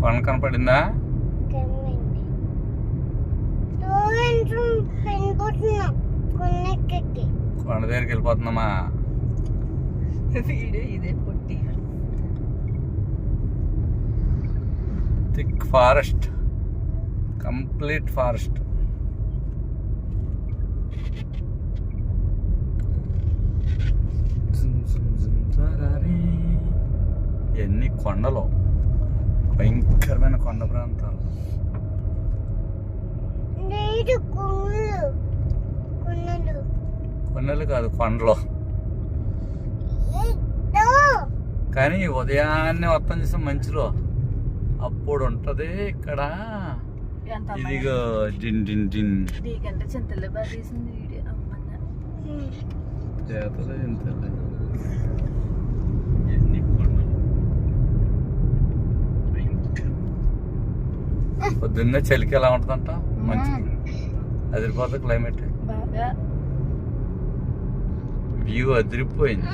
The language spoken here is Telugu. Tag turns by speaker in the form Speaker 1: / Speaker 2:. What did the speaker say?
Speaker 1: కొండ కనపడిందా? కొండ దగ్గరికి వెళ్ళిపోతున్నామా?
Speaker 2: ఇదే పొట్టి
Speaker 1: థిక్ ఫారెస్ట్, కంప్లీట్ ఫారెస్ట్. ఎన్ని కొండలు, భయంకరమైన కొండ ప్రాంతాలు. కొండలు కాదు, కొండలు. కానీ ఉదయాన్నే మొత్తం చేసాం మంచులో, అప్పుడు ఉంటది ఇక్కడ. ఇదిగో జిన్ జిన్ జిన్
Speaker 2: నీకంటే చింతలే బాగా తీసింది వీడియో.
Speaker 1: చేతలే చింతలే. ఎన్ని కొండలు. పొద్దున్నే చలికి ఎలా ఉంటుందంట, మంచి అదిరిపోతుంది క్లైమేట్.
Speaker 2: బాగా
Speaker 1: వ్యూ అదిరిపోయింది.